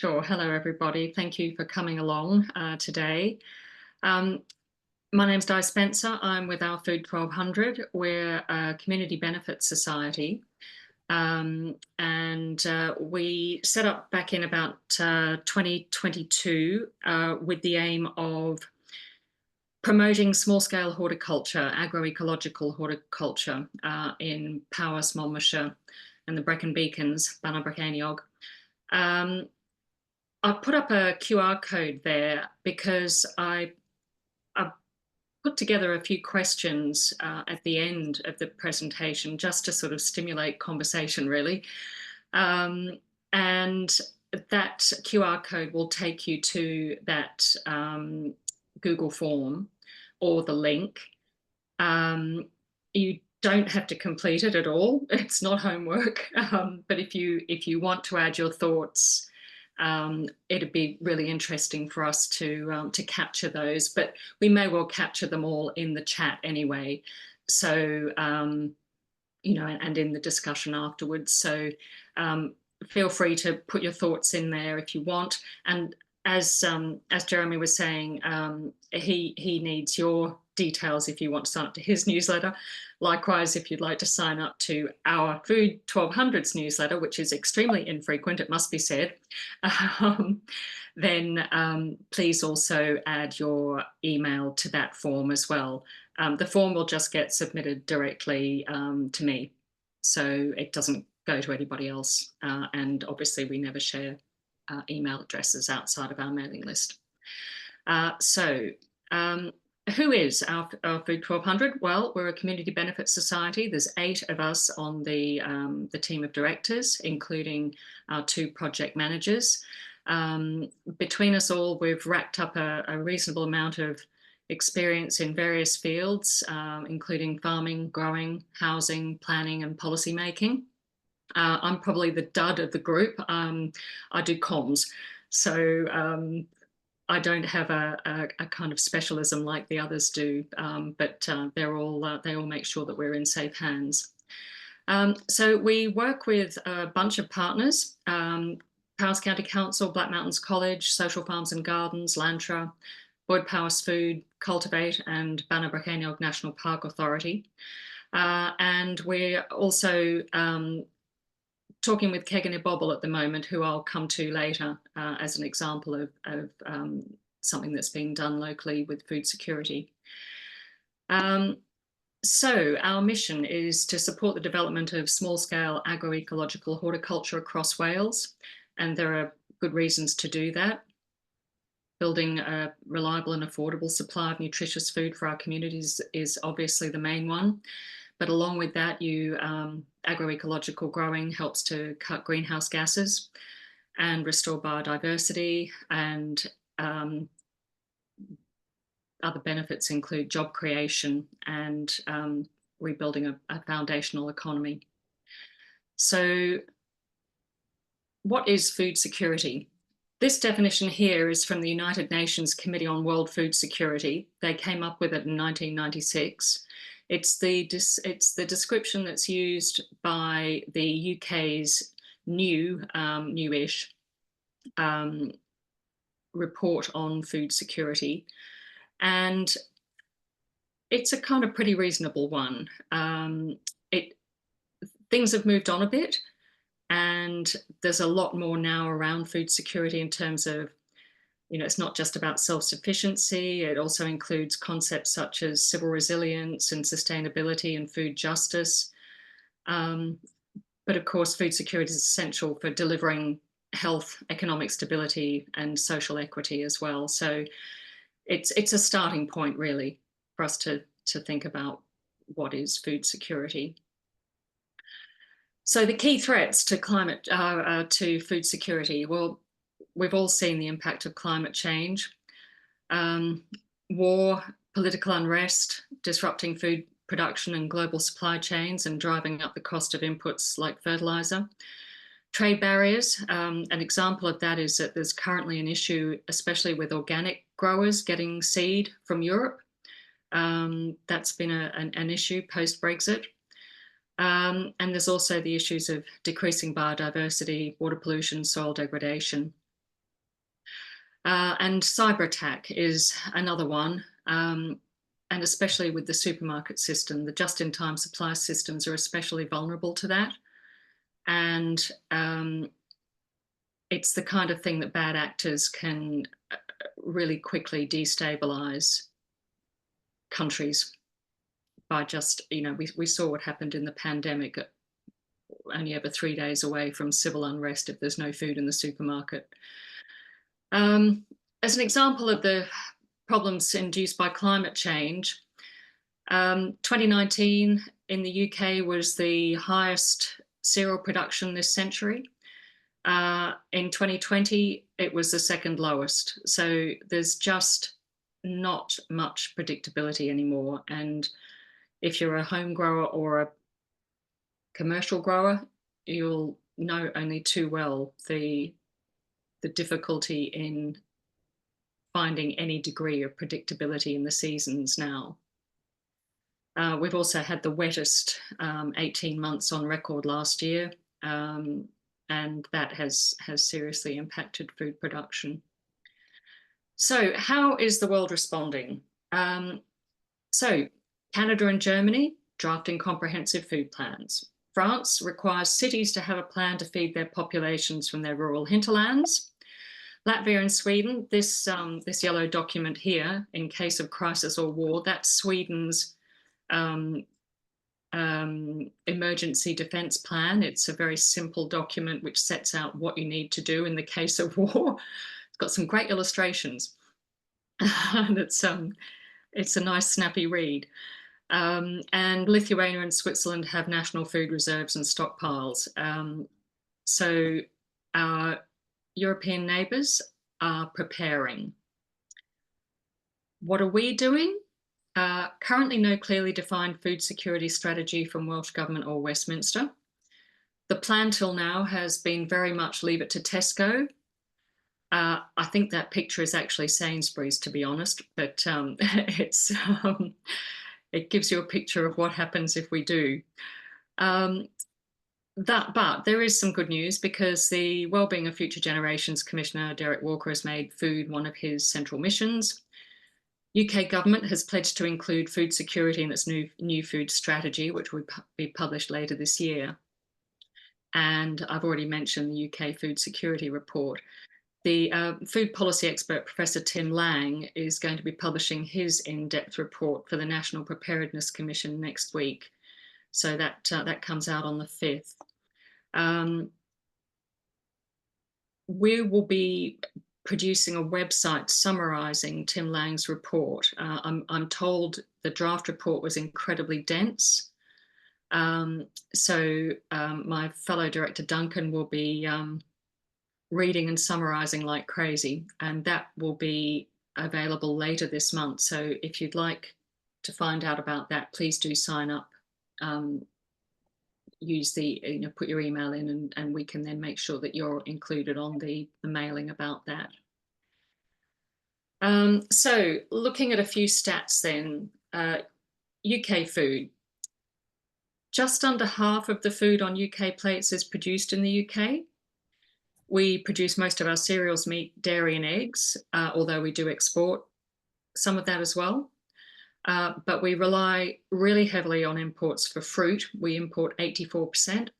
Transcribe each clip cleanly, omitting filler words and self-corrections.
Sure. Hello, everybody. Thank you for coming along today. Um, my name's Di Spencer. I'm with our Food 1200. We're a community benefit society. And we set up back in about 2022 with the aim of promoting small-scale horticulture, agroecological horticulture in Powys, Monmouthshire and the Brecon Beacons, Banner Um, I put up a QR code there because I put together a few questions at the end of the presentation just to sort of stimulate conversation, really. And that QR code will take you to that Google form or the link. You don't have to complete it at all. It's not homework. But if you want to add your thoughts, it'd be really interesting for us to capture those. But we may well capture them all in the chat anyway. So and in the discussion afterwards. So feel free to put your thoughts in there if you want. And as Jeremy was saying, he needs your details if you want to sign up to his newsletter. Likewise, if you'd like to sign up to our Food 1200's newsletter, which is extremely infrequent, it must be said, then please also add your email to that form as well. The form will just get submitted directly to me, so it doesn't go to anybody else. And obviously we never share email addresses outside of our mailing list. Who is our Food 1200? Well, we're a community benefit society. There's 8 of us on the team of directors, including our 2 project managers. Between us all, we've racked up a reasonable amount of experience in various fields, including farming, growing, housing, planning, and policy making. I'm probably the dud of the group. I do comms, so I don't have a kind of specialism like the others do, but they all make sure that we're in safe hands. So we work with a bunch of partners: Powys County Council, Black Mountains College, Social Farms and Gardens, Lantra, Boyd Powys Food, Cultivate, and Banner National Park Authority. And we're also talking with Kegan Bobble at the moment, who I'll come to later as an example of something that's being done locally with food security. So our mission is to support the development of small-scale agroecological horticulture across Wales, and there are good reasons to do that. Building a reliable and affordable supply of nutritious food for our communities is obviously the main one. But along with that, agroecological growing helps to cut greenhouse gases and restore biodiversity, and other benefits include job creation and rebuilding a foundational economy. So what is food security? This definition here is from the United Nations Committee on World Food Security. They came up with it in 1996. It's the description that's used by the UK's newish report on food security, and it's a kind of pretty reasonable one. Things have moved on a bit, and there's a lot more now around food security in terms of, it's not just about self-sufficiency. It also includes concepts such as civil resilience and sustainability and food justice. But of course, food security is essential for delivering health, economic stability, and social equity as well. So it's a starting point, really, for us to think about what is food security. So the key threats to to food security, well, we've all seen the impact of climate change. War, political unrest, disrupting food production and global supply chains and driving up the cost of inputs like fertilizer. Trade barriers, an example of that is that there's currently an issue, especially with organic growers getting seed from Europe. That's been an issue post-Brexit. And there's also the issues of decreasing biodiversity, water pollution, soil degradation. And cyber attack is another one. And especially with the supermarket system, the just-in-time supply systems are especially vulnerable to that. And it's the kind of thing that bad actors can really quickly destabilize countries by just, we saw what happened in the pandemic, only ever 3 days away from civil unrest if there's no food in the supermarket. As an example of the problems induced by climate change, 2019 in the UK was the highest cereal production this century. In 2020, it was the second lowest. So there's just not much predictability anymore. And if you're a home grower or a commercial grower, you'll know only too well the difficulty in finding any degree of predictability in the seasons now. We've also had the wettest 18 months on record last year, and that has seriously impacted food production. So how is the world responding? So Canada and Germany drafting comprehensive food plans. France requires cities to have a plan to feed their populations from their rural hinterlands. Latvia and Sweden, this yellow document here, in case of crisis or war, that's Sweden's emergency defense plan. It's a very simple document which sets out what you need to do in the case of war. It's got some great illustrations. And it's a nice snappy read. And Lithuania and Switzerland have national food reserves and stockpiles. So our European neighbours are preparing. What are we doing? Currently no clearly defined food security strategy from Welsh Government or Westminster. The plan till now has been very much leave it to Tesco. I think that picture is actually Sainsbury's, to be honest, but it gives you a picture of what happens if we do. But there is some good news, because the Wellbeing of Future Generations Commissioner Derek Walker has made food one of his central missions. UK government has pledged to include food security in its new food strategy, which will be published later this year. And I've already mentioned the UK Food Security Report. The food policy expert, Professor Tim Lang, is going to be publishing his in-depth report for the National Preparedness Commission next week. So that comes out on the 5th. We will be producing a website summarising Tim Lang's report. I'm told the draft report was incredibly dense. So my fellow director Duncan will be reading and summarising like crazy, and that will be available later this month. So if you'd like to find out about that, please do sign up. Use put your email in, and we can then make sure that you're included on the mailing about that. So looking at a few stats then, UK food. Just under half of the food on UK plates is produced in the UK. We produce most of our cereals, meat, dairy and eggs, although we do export some of that as well. But we rely really heavily on imports for fruit. We import 84%,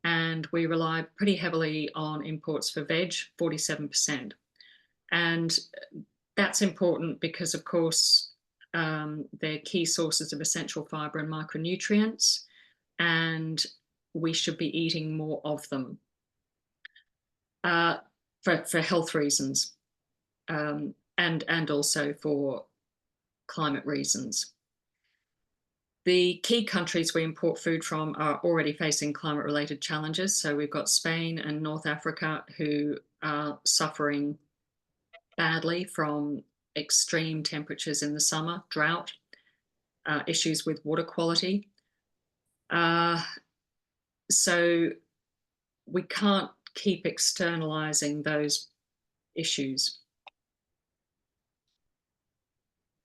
and we rely pretty heavily on imports for veg, 47%. And that's important because, of course, they're key sources of essential fibre and micronutrients, and we should be eating more of them for health reasons, and also for climate reasons. The key countries we import food from are already facing climate-related challenges. So we've got Spain and North Africa, who are suffering badly from extreme temperatures in the summer, drought, issues with water quality. So we can't keep externalizing those issues.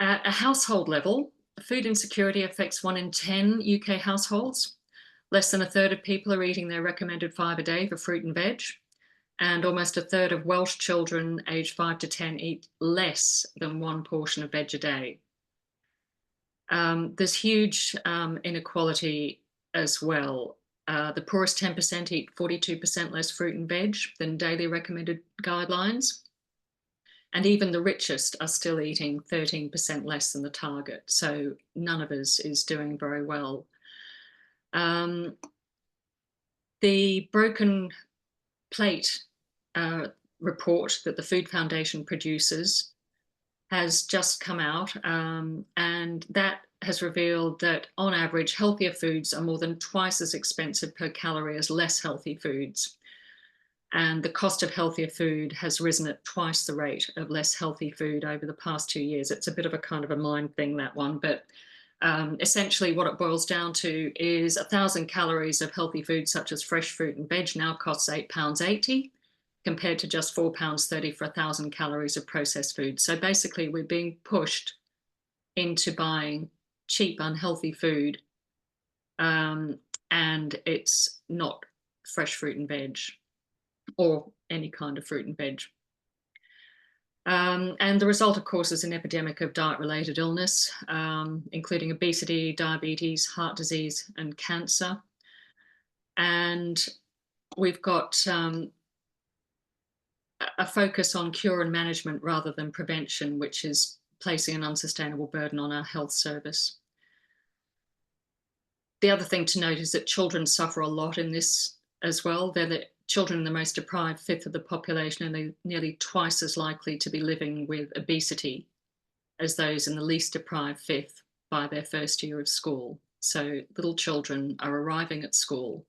At a household level, food insecurity affects 1 in 10 UK households. Less than a third of people are eating their recommended 5 a day for fruit and veg. And almost a third of Welsh children aged 5 to 10 eat less than one portion of veg a day. There's huge inequality as well. The poorest 10% eat 42% less fruit and veg than daily recommended guidelines. And even the richest are still eating 13% less than the target. So none of us is doing very well. The Broken Plate report that the Food Foundation produces has just come out, and that has revealed that on average, healthier foods are more than twice as expensive per calorie as less healthy foods. And the cost of healthier food has risen at twice the rate of less healthy food over the past 2 years. It's a bit of a kind of a mind thing, that one, but essentially what it boils down to is 1,000 calories of healthy food such as fresh fruit and veg now costs £8.80 compared to just £4.30 for 1,000 calories of processed food. So basically we're being pushed into buying cheap, unhealthy food, and it's not fresh fruit and veg or any kind of fruit and veg. And the result, of course, is an epidemic of diet-related illness, including obesity, diabetes, heart disease, and cancer. And we've got a focus on cure and management rather than prevention, which is placing an unsustainable burden on our health service. The other thing to note is that children suffer a lot in this as well. They're the children in the most deprived fifth of the population, and they're nearly twice as likely to be living with obesity as those in the least deprived fifth by their first year of school. So little children are arriving at school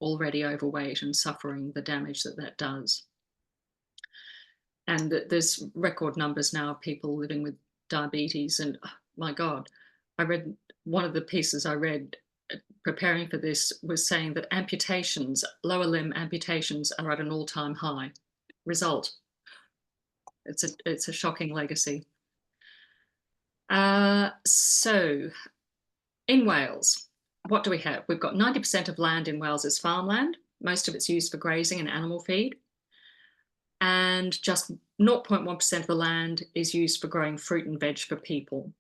already overweight and suffering the damage that that does. And there's record numbers now of people living with diabetes. And oh, my God, I read one of the pieces I read preparing for this was saying that amputations, lower limb amputations, are at an all-time high. Result, it's a shocking legacy. So in Wales, what do we have? We've got 90% of land in Wales is farmland. Most of it's used for grazing and animal feed. And just 0.1% of the land is used for growing fruit and veg for people.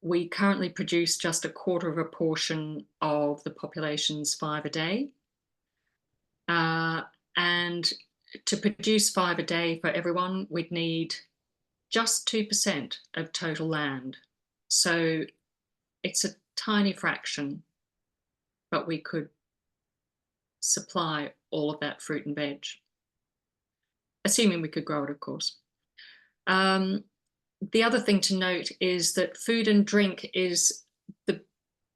We currently produce just a quarter of a portion of the population's 5 a day. And to produce 5 a day for everyone, we'd need just 2% of total land. So it's a tiny fraction, but we could supply all of that fruit and veg, assuming we could grow it, of course. The other thing to note is that food and drink is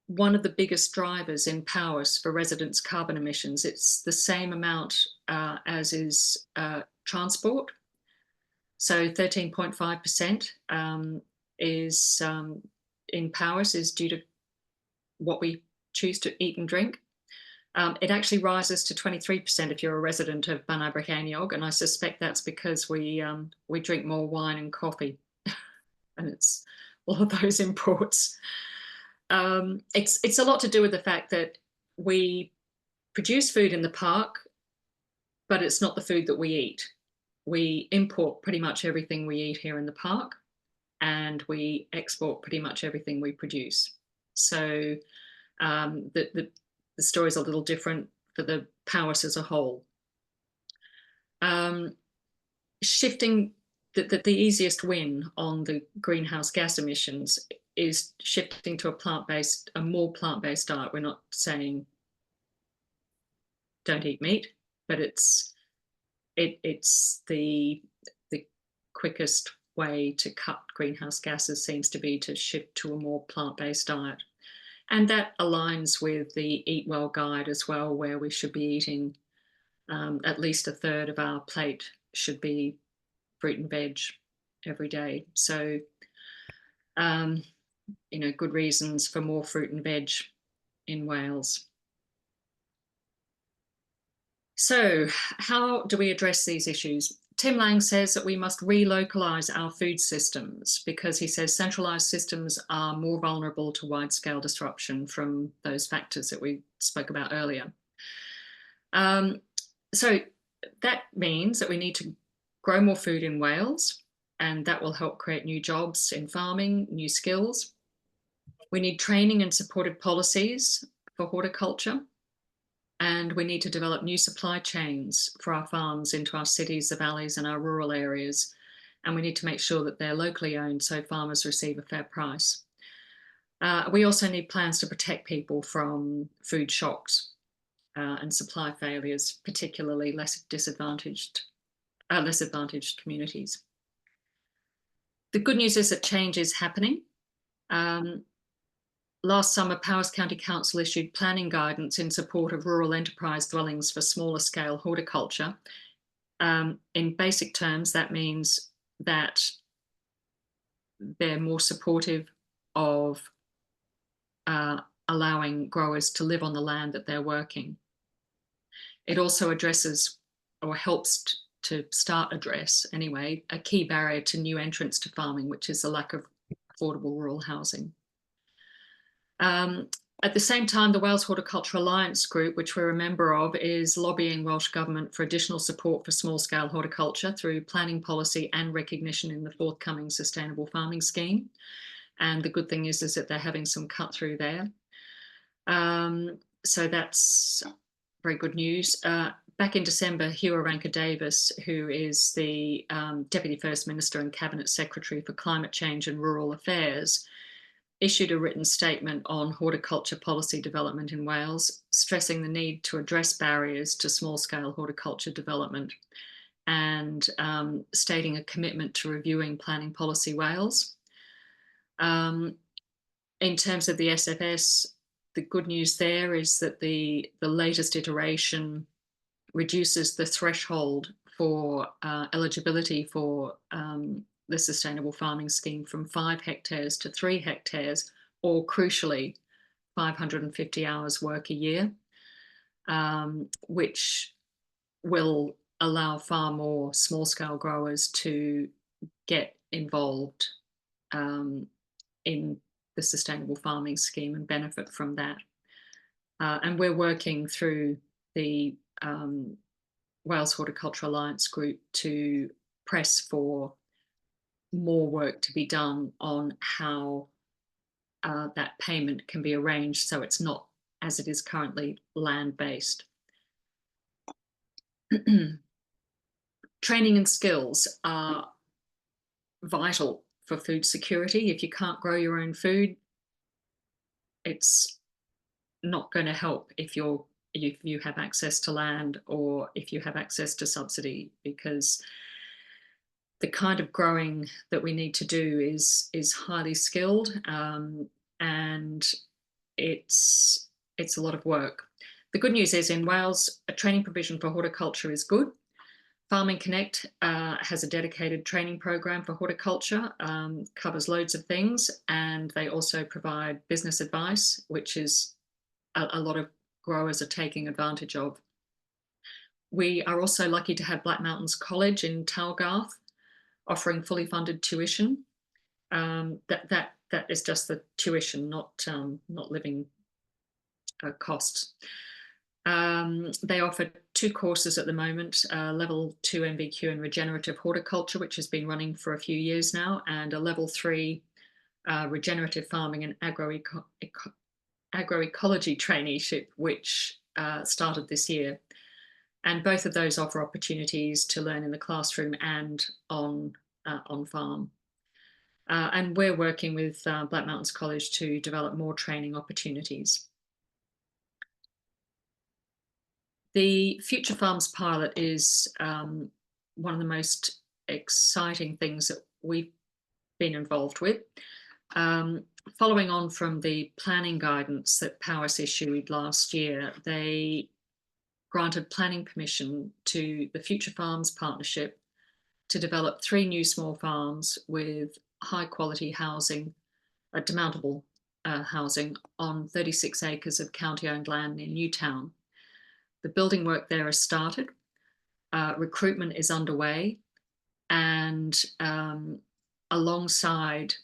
one of the biggest drivers in Powys for residents' carbon emissions. It's the same amount as is transport. So 13.5% is in Powys is due to what we choose to eat and drink. It actually rises to 23% if you're a resident of Banabrachaniog, and I suspect that's because we drink more wine and coffee, and it's all of those imports. It's a lot to do with the fact that we produce food in the park, but it's not the food that we eat. We import pretty much everything we eat here in the park, and we export pretty much everything we produce. So the story's a little different for the Powys as a whole. Shifting the easiest win on the greenhouse gas emissions is shifting to a more plant-based diet. We're not saying don't eat meat, but it's the quickest way to cut greenhouse gases seems to be to shift to a more plant-based diet. And that aligns with the Eat Well guide as well, where we should be eating at least a third of our plate should be fruit and veg every day. So, good reasons for more fruit and veg in Wales. So how do we address these issues? Tim Lang says that we must relocalise our food systems because he says centralised systems are more vulnerable to wide-scale disruption from those factors that we spoke about earlier. So that means that we need to grow more food in Wales, and that will help create new jobs in farming, new skills. We need training and supportive policies for horticulture, and we need to develop new supply chains for our farms into our cities, the valleys, and our rural areas. And we need to make sure that they're locally owned so farmers receive a fair price. We also need plans to protect people from food shocks and supply failures, particularly less advantaged communities. The good news is that change is happening. Last summer, Powys County Council issued planning guidance in support of rural enterprise dwellings for smaller scale horticulture. In basic terms, that means that they're more supportive of allowing growers to live on the land that they're working. It also addresses, or helps to start address anyway, a key barrier to new entrants to farming, which is the lack of affordable rural housing. At the same time, the Wales Horticulture Alliance Group, which we're a member of, is lobbying Welsh Government for additional support for small-scale horticulture through planning policy and recognition in the forthcoming Sustainable Farming Scheme. And the good thing is that they're having some cut through there. So that's very good news. Back in December, Hugh Aranka-Davis, who is the Deputy First Minister and Cabinet Secretary for Climate Change and Rural Affairs, issued a written statement on horticulture policy development in Wales, stressing the need to address barriers to small-scale horticulture development and stating a commitment to reviewing planning policy Wales. In terms of the SFS, the good news there is that the latest iteration reduces the threshold for eligibility for the Sustainable Farming Scheme from 5 hectares to 3 hectares, or crucially, 550 hours work a year, which will allow far more small-scale growers to get involved in the Sustainable Farming Scheme and benefit from that. And we're working through the Wales Horticulture Alliance Group to press for more work to be done on how that payment can be arranged so it's not, as it is currently, land-based. Training and skills are vital for food security. If you can't grow your own food, it's not going to help if you have access to land or if you have access to subsidy, because the kind of growing that we need to do is highly skilled, and it's a lot of work. The good news is in Wales, a training provision for horticulture is good. Farming Connect has a dedicated training program for horticulture, covers loads of things, and they also provide business advice, which is a lot of growers are taking advantage of. We are also lucky to have Black Mountains College in Talgarth offering fully funded tuition. That is just the tuition, not living costs. They offer 2 courses at the moment, level 2 MVQ in regenerative horticulture, which has been running for a few years now, and a level 3 regenerative farming and agroecology traineeship, which started this year. And both of those offer opportunities to learn in the classroom and on farm. And we're working with Black Mountains College to develop more training opportunities. The Future Farms pilot is one of the most exciting things that we've been involved with. Following on from the planning guidance that Powys issued last year, they granted planning permission to the Future Farms Partnership to develop 3 new small farms with high quality housing, demountable housing on 36 acres of county owned land near Newtown. The building work there has started, recruitment is underway, and alongside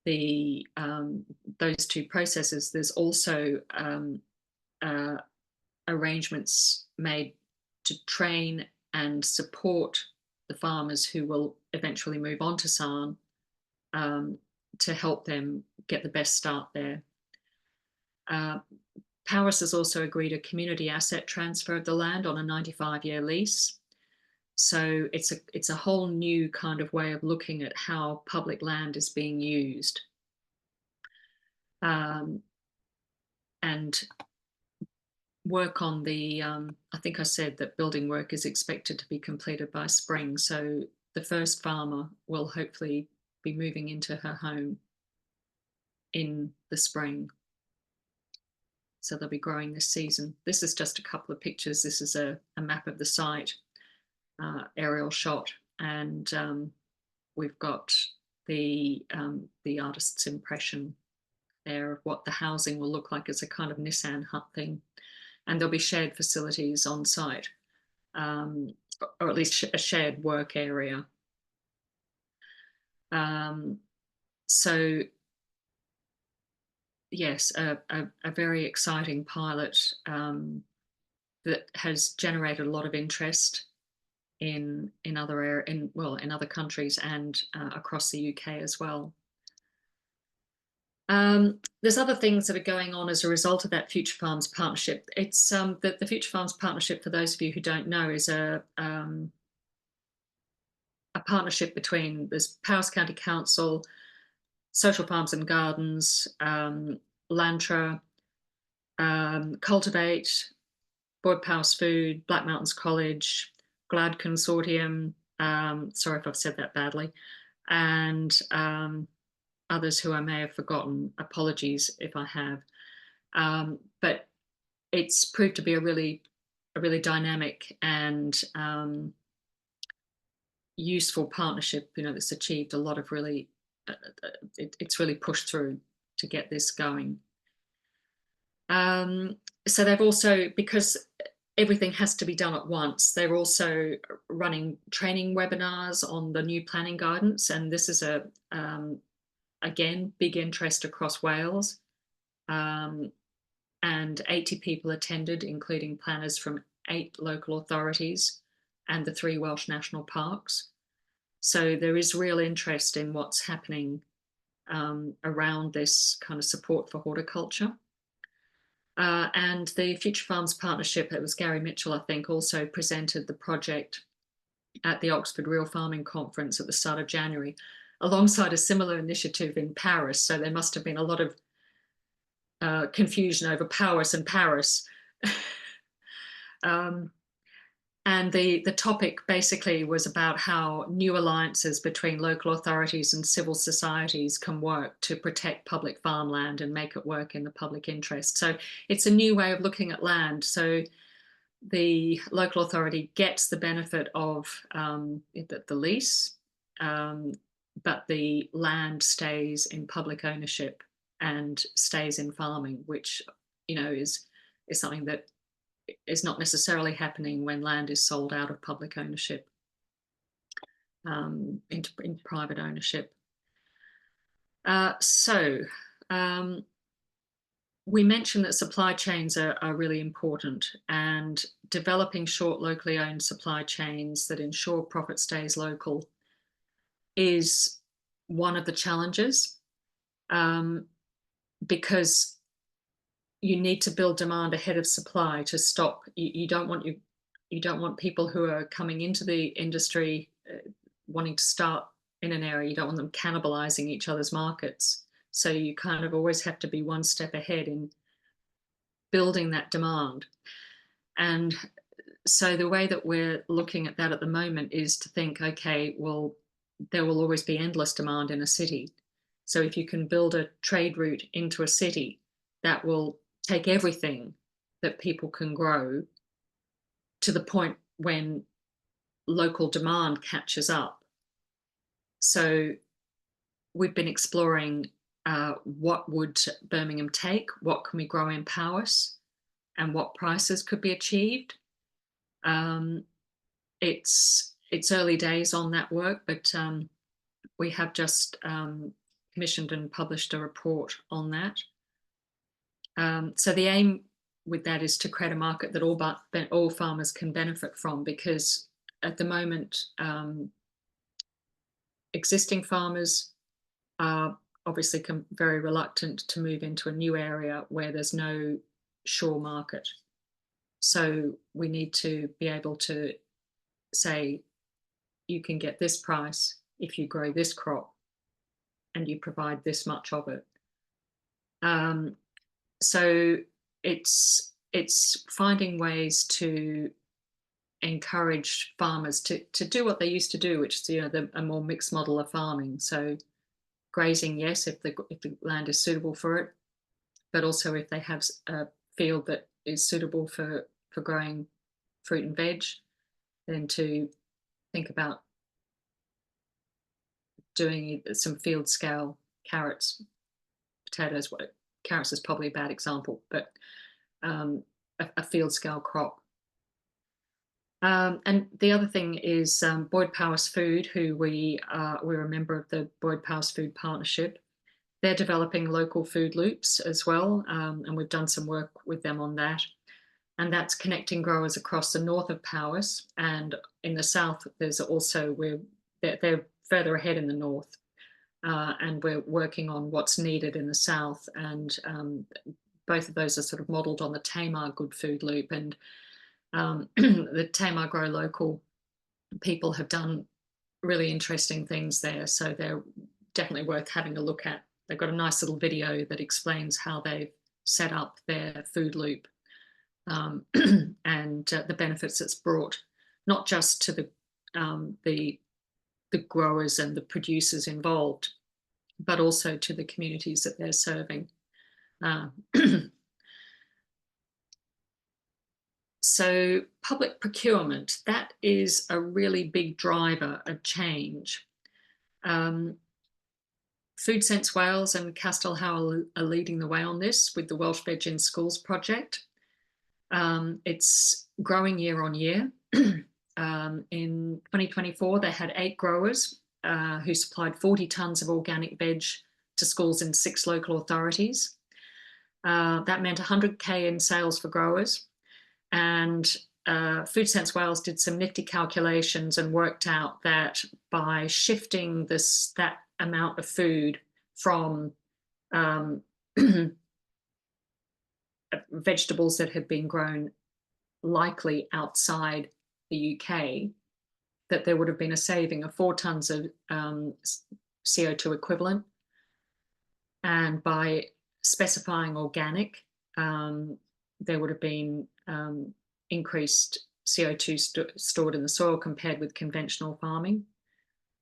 those 2 processes, there's also arrangements made to train and support the farmers who will eventually move on to Sarn, to help them get the best start there. Powys has also agreed a community asset transfer of the land on a 95-year lease. So it's a whole new kind of way of looking at how public land is being used. And work on the, I think I said that building work is expected to be completed by spring. So the first farmer will hopefully be moving into her home in the spring. So they'll be growing this season. This is just a couple of pictures. This is a map of the site, aerial shot, and we've got the artist's impression there of what the housing will look like as a kind of Nissan hut thing. And there'll be shared facilities on site, or at least a shared work area. So yes, a very exciting pilot that has generated a lot of interest in other countries and across the UK as well. There's other things that are going on as a result of that Future Farms partnership. It's the Future Farms partnership, for those of you who don't know, is a partnership between this Powys County Council, Social Farms and Gardens, Lantra, Cultivate, Boyd Powys Food, Black Mountains College, GLAD Consortium, sorry if I've said that badly, and others who I may have forgotten, apologies if I have. But it's proved to be a really dynamic and useful partnership, that's achieved a lot of really, it's really pushed through to get this going. So they've also, because everything has to be done at once, they're also running training webinars on the new planning guidance, and this is again, big interest across Wales. And 80 people attended, including planners from 8 local authorities and the 3 Welsh national parks. So there is real interest in what's happening around this kind of support for horticulture. And the Future Farms partnership, it was Gary Mitchell, I think, also presented the project at the Oxford Real Farming Conference at the start of January, alongside a similar initiative in Paris. So there must have been a lot of confusion over Powys and Paris. And the topic basically was about how new alliances between local authorities and civil societies can work to protect public farmland and make it work in the public interest. So it's a new way of looking at land. So the local authority gets the benefit of the lease, but the land stays in public ownership and stays in farming, which is something that is not necessarily happening when land is sold out of public ownership into private ownership. We mentioned that supply chains are really important, and developing short locally owned supply chains that ensure profit stays local is one of the challenges, because you need to build demand ahead of supply to stop. You don't want people who are coming into the industry wanting to start in an area. You don't want them cannibalizing each other's markets. So you kind of always have to be one step ahead in building that demand. And so the way that we're looking at that at the moment is to think, okay, well, there will always be endless demand in a city. So if you can build a trade route into a city, that will take everything that people can grow to the point when local demand catches up. So we've been exploring what would Birmingham take, what can we grow in Powys, and what prices could be achieved. It's early days on that work, but we have just commissioned and published a report on that. So the aim with that is to create a market that all farmers can benefit from, because at the moment, existing farmers are obviously very reluctant to move into a new area where there's no sure market. So we need to be able to say, you can get this price if you grow this crop and you provide this much of it. So it's finding ways to encourage farmers to do what they used to do, which is a more mixed model of farming. So grazing, yes, if the land is suitable for it, but also if they have a field that is suitable for growing fruit and veg, then to think about doing some field scale carrots, potatoes. Carrots is probably a bad example, but a field scale crop. And the other thing is Boyd Powys Food, who we're a member of the Boyd Powys Food Partnership. They're developing local food loops as well, and we've done some work with them on that. And that's connecting growers across the north of Powys, and in the south, there's also they're further ahead in the north, and we're working on what's needed in the south. And both of those are sort of modelled on the Tamar Good Food Loop, and the Tamar Grow Local people have done really interesting things there. So they're definitely worth having a look at. They've got a nice little video that explains how they've set up their food loop, and the benefits it's brought, not just to the growers and the producers involved, but also to the communities that they're serving. So public procurement, that is a really big driver of change. Food Sense Wales and Castell How are leading the way on this with the Welsh Veg in Schools project. It's growing year on year. In 2024, they had 8 growers who supplied 40 tonnes of organic veg to schools in 6 local authorities. That meant 100K in sales for growers. And Food Sense Wales did some nifty calculations and worked out that by shifting that amount of food from vegetables that had been grown likely outside the UK, that there would have been a saving of 4 tonnes of CO2 equivalent. And by specifying organic, there would have been increased CO2 stored in the soil compared with conventional farming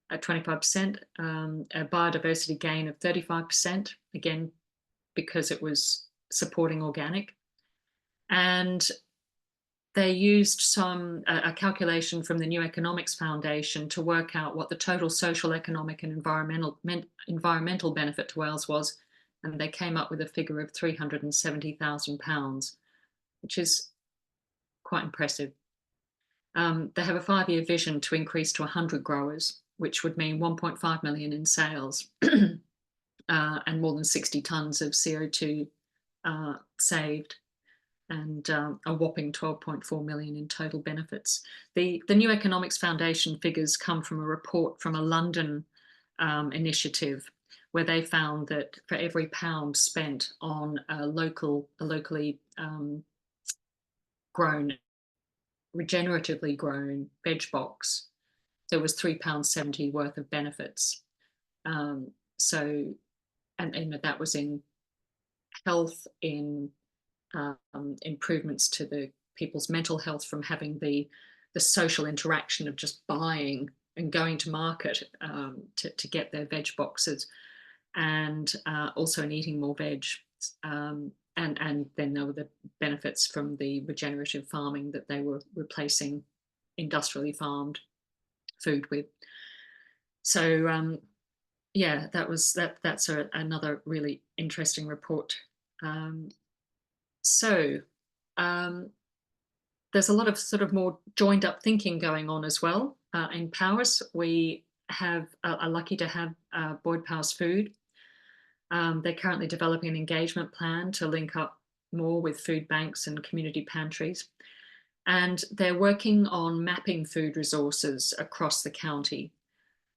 at 25%, a biodiversity gain of 35%, again, because it was supporting organic. And they used a calculation from the New Economics Foundation to work out what the total social, economic and environmental benefit to Wales was, and they came up with a figure of £370,000, which is quite impressive. They have a 5-year vision to increase to 100 growers, which would mean 1.5 million in sales and more than 60 tonnes of CO2 saved, and a whopping 12.4 million in total benefits. The New Economics Foundation figures come from a report from a London initiative, where they found that for every £1 spent on a locally grown, regeneratively grown veg box, there was £3.70 worth of benefits. So, and that was in health, in improvements to the people's mental health from having the social interaction of just buying and going to market to get their veg boxes, and also in eating more veg. And then there were the benefits from the regenerative farming that they were replacing industrially farmed food with. So yeah, that's another really interesting report. So there's a lot of sort of more joined up thinking going on as well. In Powys, we are lucky to have Boyd Powys Food. They're currently developing an engagement plan to link up more with food banks and community pantries. And they're working on mapping food resources across the county.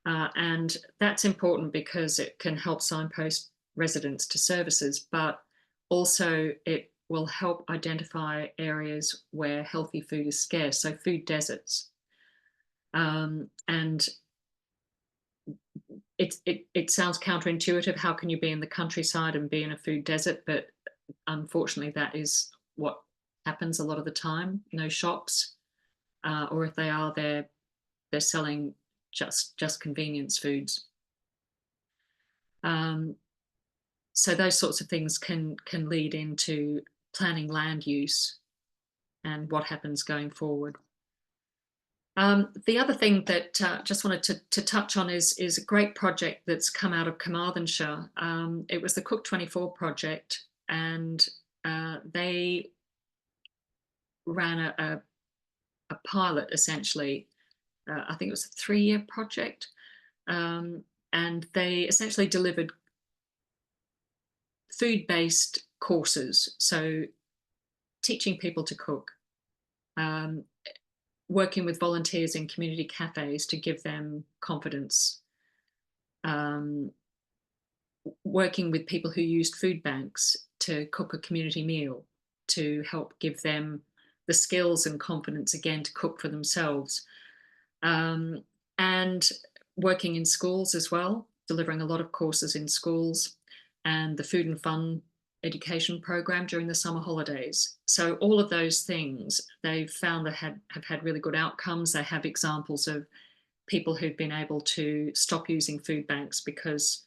And that's important because it can help signpost residents to services, but also it will help identify areas where healthy food is scarce, so food deserts. And it sounds counterintuitive. How can you be in the countryside and be in a food desert? But unfortunately, that is what happens a lot of the time. No shops, or if they are, they're selling just convenience foods. So those sorts of things can lead into planning land use and what happens going forward. The other thing that just wanted to touch on is a great project that's come out of Carmarthenshire. It was the Cook 24 project, and they ran a pilot essentially. I think it was a 3-year project, and they essentially delivered food-based courses, so teaching people to cook, working with volunteers in community cafes to give them confidence, um, working with people who used food banks to cook a community meal to help give them the skills and confidence again to cook for themselves, and working in schools as well, delivering a lot of courses in schools, and the food and fun education program during the summer holidays. So all of those things they've found that have had really good outcomes. They have examples of people who've been able to stop using food banks because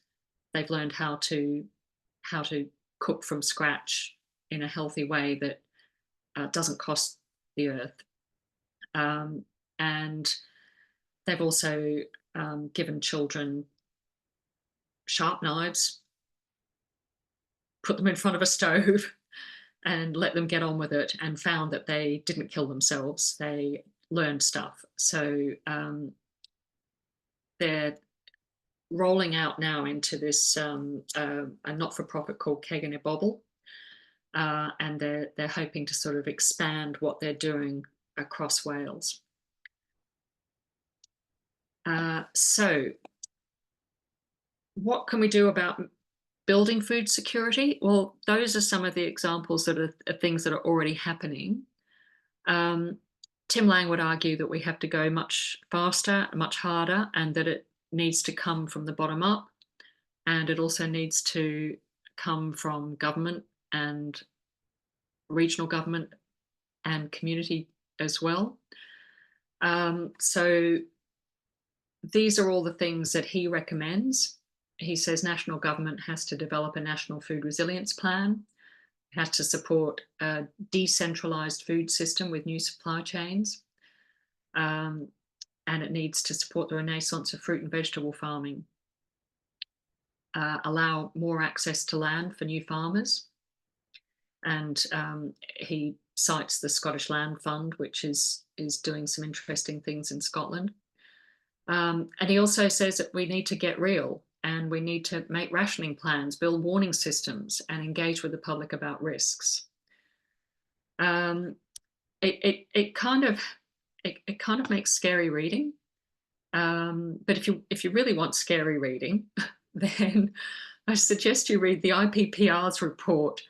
they've learned how to cook from scratch in a healthy way that doesn't cost the earth. And they've also given children sharp knives, put them in front of a stove and let them get on with it, and found that they didn't kill themselves. They learned stuff. So they're rolling out now into this a not-for-profit called Keg and a Bobble, and they're hoping to sort of expand what they're doing across Wales. So what can we do about building food security? Well, those are some of the examples that are things that are already happening. Tim Lang would argue that we have to go much faster, much harder, and that it needs to come from the bottom up, and it also needs to come from government and regional government and community as well. So these are all the things that he recommends. He says national government has to develop a national food resilience plan, has to support a decentralised food system with new supply chains, and it needs to support the renaissance of fruit and vegetable farming, allow more access to land for new farmers. And he cites the Scottish Land Fund, which is doing some interesting things in Scotland. And he also says that we need to get real, and we need to make rationing plans, build warning systems, and engage with the public about risks. It kind of makes scary reading, but if you really want scary reading, then I suggest you read the IPPR's report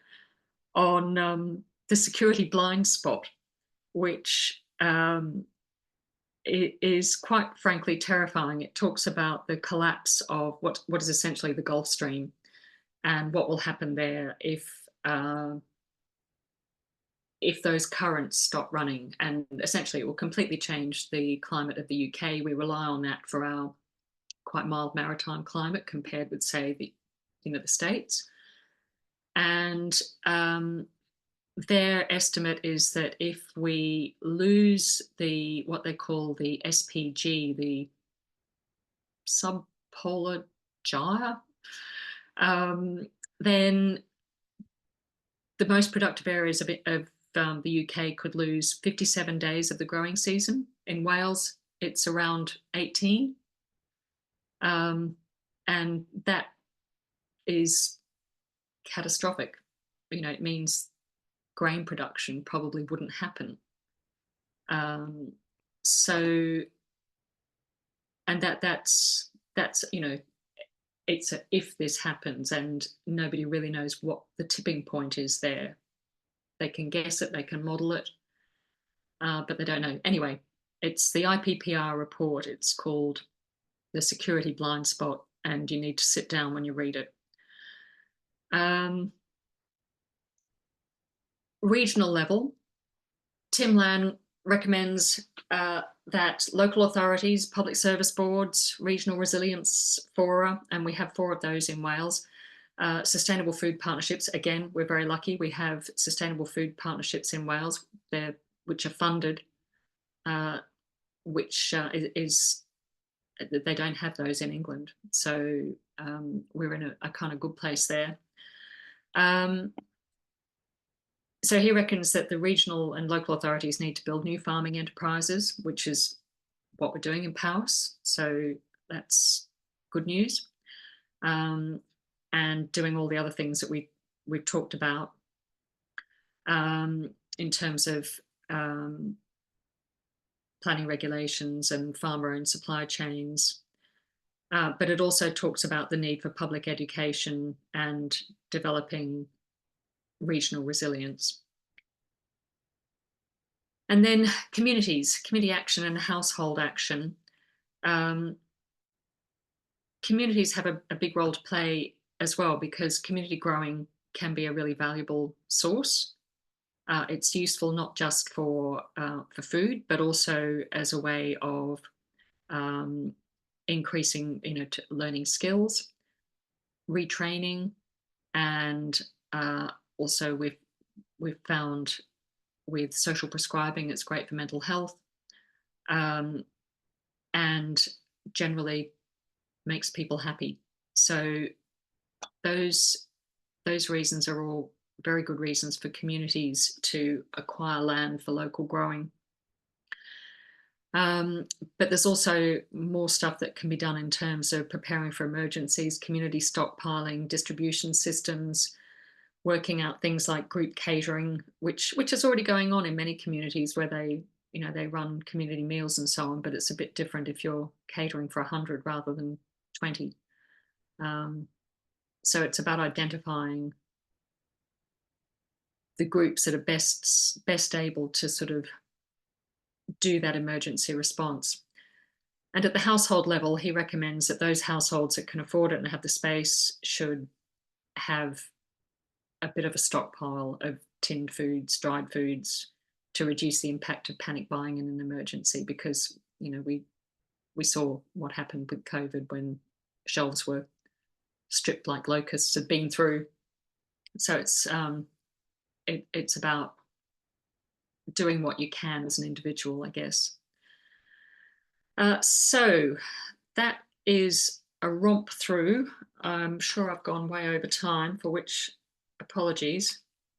on the security blind spot, which is quite frankly terrifying. It talks about the collapse of what is essentially the Gulf Stream, and what will happen there if those currents stop running. And essentially it will completely change the climate of the UK. We rely on that for our quite mild maritime climate compared with, say, the States. And their estimate is that if we lose what they call the SPG, the subpolar gyre, then the most productive areas of the UK could lose 57 days of the growing season. In Wales, it's around 18. And that is catastrophic. It means grain production probably wouldn't happen. Um, so, and that's it's a, if this happens, and nobody really knows what the tipping point is there. They can guess it, they can model it, but they don't know. Anyway, it's the IPPR report. It's called The Security Blind Spot, and you need to sit down when you read it. Regional level, Tim Lan recommends that local authorities, public service boards, regional resilience fora, and we have 4 of those in Wales. Sustainable food partnerships, again, we're very lucky. We have sustainable food partnerships in Wales, which are funded, which is they don't have those in England. So we're in a kind of good place there. So he reckons that the regional and local authorities need to build new farming enterprises, which is what we're doing in Powys. So that's good news. And doing all the other things that we've talked about in terms of planning regulations and farmer-owned supply chains. But it also talks about the need for public education and developing regional resilience. And then communities, community action and household action. Communities have a big role to play as well, because community growing can be a really valuable source. It's useful not just for food, but also as a way of increasing, learning skills, retraining, and also we've found with social prescribing, it's great for mental health, and generally makes people happy. So those reasons are all very good reasons for communities to acquire land for local growing. But there's also more stuff that can be done in terms of preparing for emergencies, community stockpiling, distribution systems, working out things like group catering, which is already going on in many communities where they run community meals and so on, but it's a bit different if you're catering for 100 rather than 20. So it's about identifying the groups that are best able to sort of do that emergency response. And at the household level, he recommends that those households that can afford it and have the space should have a bit of a stockpile of tinned foods, dried foods, to reduce the impact of panic buying in an emergency, because we saw what happened with COVID when shelves were stripped like locusts had been through. So it's about doing what you can as an individual, I guess. So that is a romp through. I'm sure I've gone way over time, for which apologies.